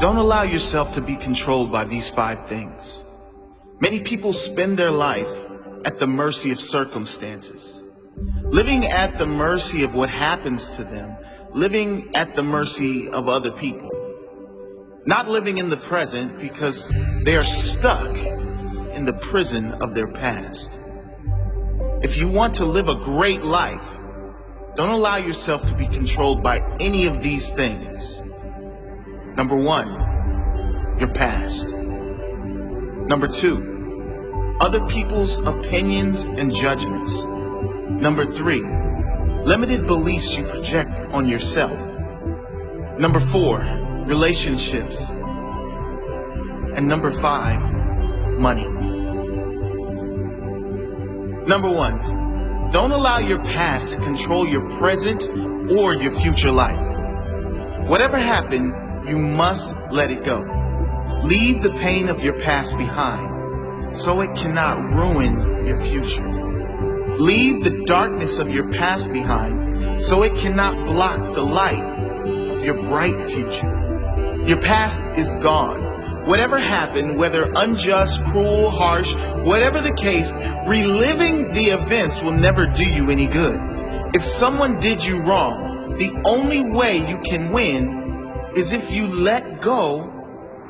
Don't allow yourself to be controlled by these 5 things. Many people spend their life at the mercy of circumstances, living at the mercy of what happens to them, living at the mercy of other people, not living in the present because they are stuck in the prison of their past. If you want to live a great life, don't allow yourself to be controlled by any of these things. Number 1, your past. Number 2, other people's opinions and judgments. Number 3, limited beliefs you project on yourself. Number 4, relationships. And number 5, money. Number 1, don't allow your past to control your present or your future life. Whatever happened, you must let it go. Leave the pain of your past behind so it cannot ruin your future. Leave the darkness of your past behind so it cannot block the light of your bright future. Your past is gone. Whatever happened, whether unjust, cruel, harsh, whatever the case, reliving the events will never do you any good. If someone did you wrong, the only way you can win is if you let go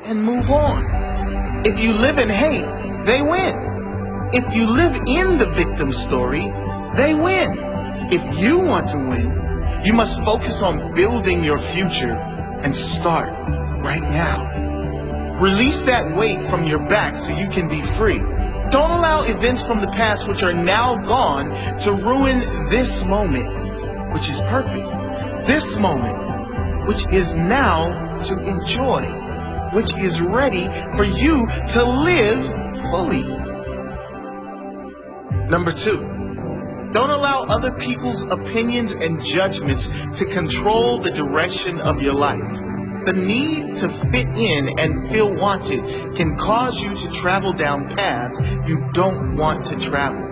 and move on. If you live in hate, they win. If you live in the victim story, they win. If you want to win, you must focus on building your future and start right now. Release that weight from your back so you can be free. Don't allow events from the past which are now gone to ruin this moment, which is perfect. This moment, which is now to enjoy, which is ready for you to live fully. Number 2, don't allow other people's opinions and judgments to control the direction of your life. The need to fit in and feel wanted can cause you to travel down paths you don't want to travel.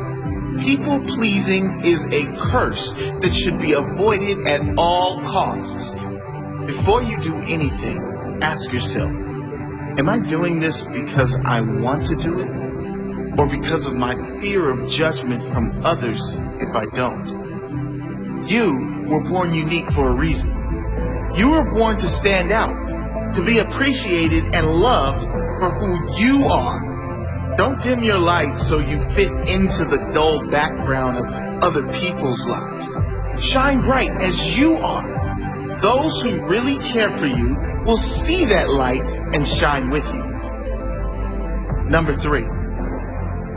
People pleasing is a curse that should be avoided at all costs. Before you do anything, ask yourself, am I doing this because I want to do it? Or because of my fear of judgment from others if I don't? You were born unique for a reason. You were born to stand out, to be appreciated and loved for who you are. Don't dim your light so you fit into the dull background of other people's lives. Shine bright as you are. Those who really care for you will see that light and shine with you. Number 3,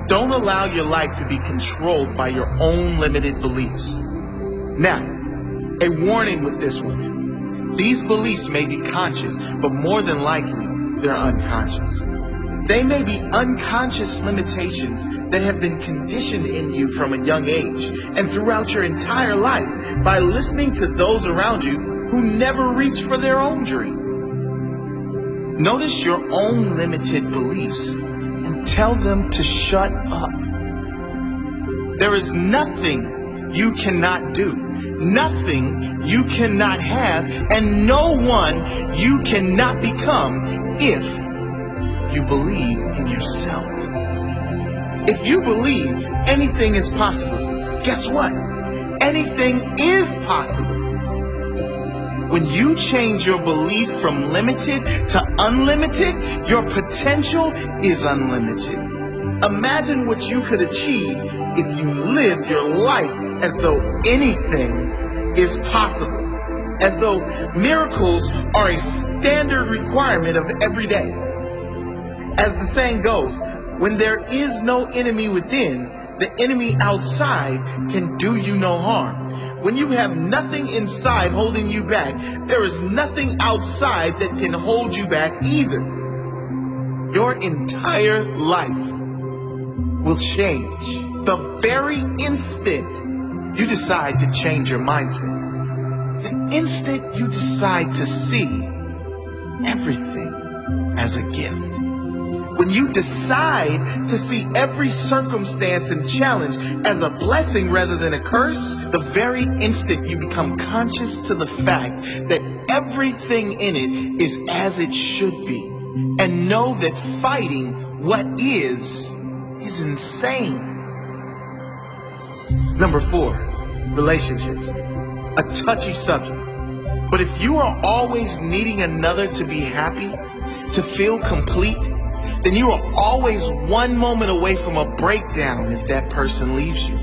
don't allow your life to be controlled by your own limited beliefs. Now, a warning with this one. These beliefs may be conscious, but more than likely, they're unconscious. They may be unconscious limitations that have been conditioned in you from a young age and throughout your entire life by listening to those around you who never reach for their own dream. Notice your own limited beliefs and tell them to shut up. There is nothing you cannot do, nothing you cannot have, and no one you cannot become if you believe in yourself. If you believe anything is possible, guess what? Anything is possible. When you change your belief from limited to unlimited, your potential is unlimited. Imagine what you could achieve if you lived your life as though anything is possible, as though miracles are a standard requirement of every day. As the saying goes, when there is no enemy within, the enemy outside can do you no harm. When you have nothing inside holding you back, there is nothing outside that can hold you back either. Your entire life will change the very instant you decide to change your mindset. The instant you decide to see everything as a gift. When you decide to see every circumstance and challenge as a blessing rather than a curse, the very instant you become conscious to the fact that everything in it is as it should be, and know that fighting what is insane. Number 4, relationships. A touchy subject. But if you are always needing another to be happy, to feel complete, then you are always one moment away from a breakdown if that person leaves you,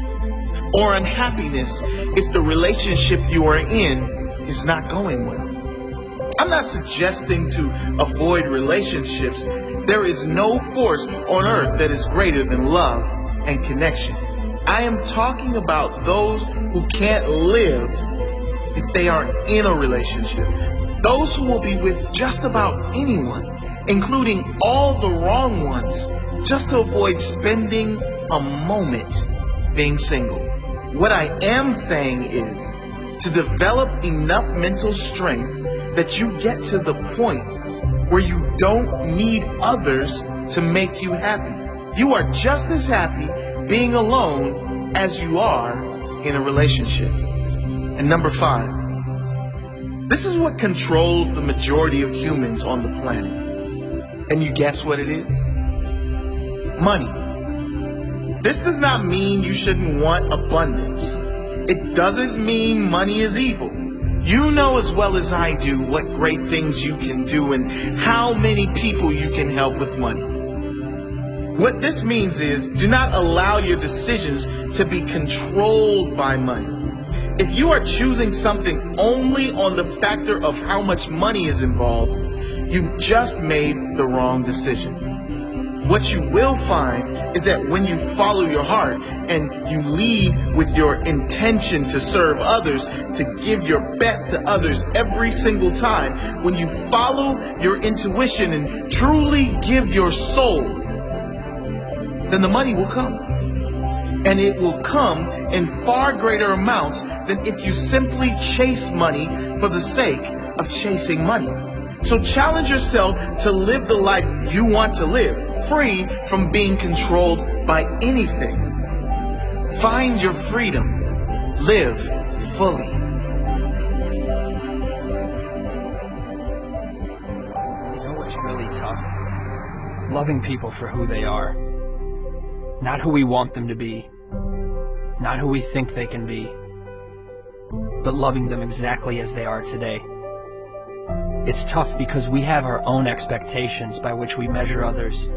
or unhappiness if the relationship you are in is not going well. I'm not suggesting to avoid relationships. There is no force on earth that is greater than love and connection. I am talking about those who can't live if they aren't in a relationship. Those who will be with just about anyone, including all the wrong ones, just to avoid spending a moment being single. What I am saying is to develop enough mental strength that you get to the point where you don't need others to make you happy. You are just as happy being alone as you are in a relationship. And number 5, this is what controls the majority of humans on the planet. And you guess what it is? Money. This does not mean you shouldn't want abundance. It doesn't mean money is evil. You know as well as I do what great things you can do and how many people you can help with money. What this means is, do not allow your decisions to be controlled by money. If you are choosing something only on the factor of how much money is involved, you've just made the wrong decision. What you will find is that when you follow your heart and you lead with your intention to serve others, to give your best to others every single time, when you follow your intuition and truly give your soul, then the money will come. And it will come in far greater amounts than if you simply chase money for the sake of chasing money. So challenge yourself to live the life you want to live, free from being controlled by anything. Find your freedom. Live fully. You know what's really tough? Loving people for who they are. Not who we want them to be. Not who we think they can be. But loving them exactly as they are today. It's tough because we have our own expectations by which we measure others.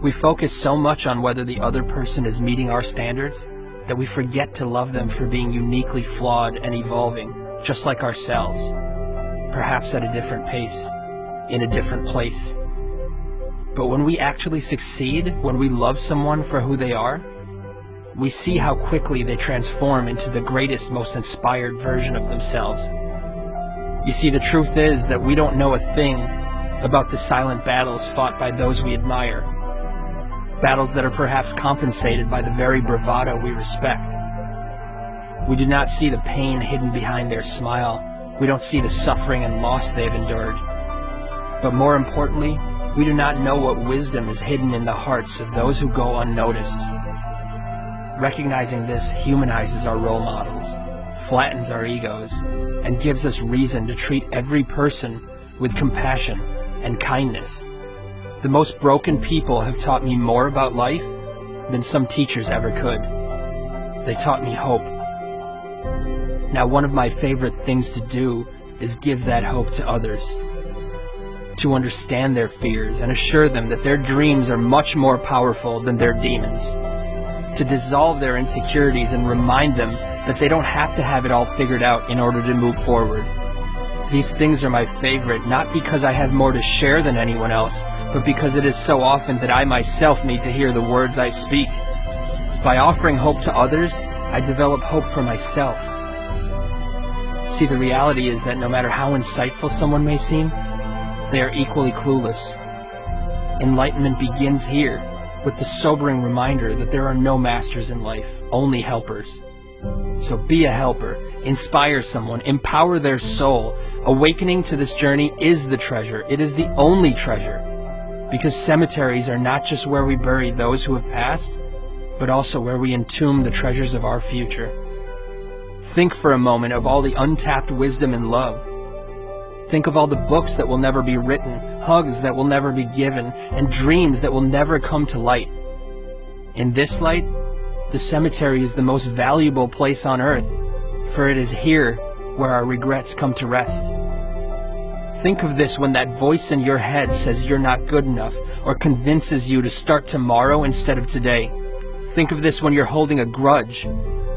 We focus so much on whether the other person is meeting our standards that we forget to love them for being uniquely flawed and evolving, just like ourselves, perhaps at a different pace, in a different place. But when we actually succeed, when we love someone for who they are, we see how quickly they transform into the greatest, most inspired version of themselves. You see, the truth is that we don't know a thing about the silent battles fought by those we admire. Battles that are perhaps compensated by the very bravado we respect. We do not see the pain hidden behind their smile. We don't see the suffering and loss they've endured. But more importantly, we do not know what wisdom is hidden in the hearts of those who go unnoticed. Recognizing this humanizes our role models, flattens our egos, and gives us reason to treat every person with compassion and kindness. The most broken people have taught me more about life than some teachers ever could. They taught me hope. Now, one of my favorite things to do is give that hope to others. To understand their fears and assure them that their dreams are much more powerful than their demons. To dissolve their insecurities and remind them that they don't have to have it all figured out in order to move forward. These things are my favorite, not because I have more to share than anyone else, but because it is so often that I myself need to hear the words I speak. By offering hope to others, I develop hope for myself. See, the reality is that no matter how insightful someone may seem, they are equally clueless. Enlightenment begins here, with the sobering reminder that there are no masters in life, only helpers. So be a helper, inspire someone, empower their soul. Awakening to this journey is the treasure. It is the only treasure. Because cemeteries are not just where we bury those who have passed, but also where we entomb the treasures of our future. Think for a moment of all the untapped wisdom and love Think of all the books that will never be written, hugs that will never be given, and dreams that will never come to light. In this light, the cemetery is the most valuable place on earth, for it is here where our regrets come to rest. Think of this when that voice in your head says you're not good enough, or convinces you to start tomorrow instead of today. Think of this when you're holding a grudge.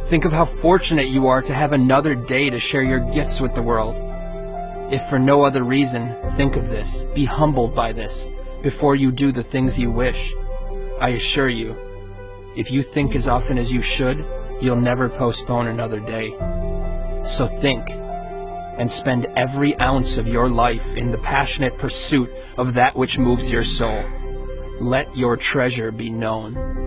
Think of how fortunate you are to have another day to share your gifts with the world. If for no other reason, think of this, be humbled by this, before you do the things you wish. I assure you, if you think as often as you should, you'll never postpone another day. So think, and spend every ounce of your life in the passionate pursuit of that which moves your soul. Let your treasure be known.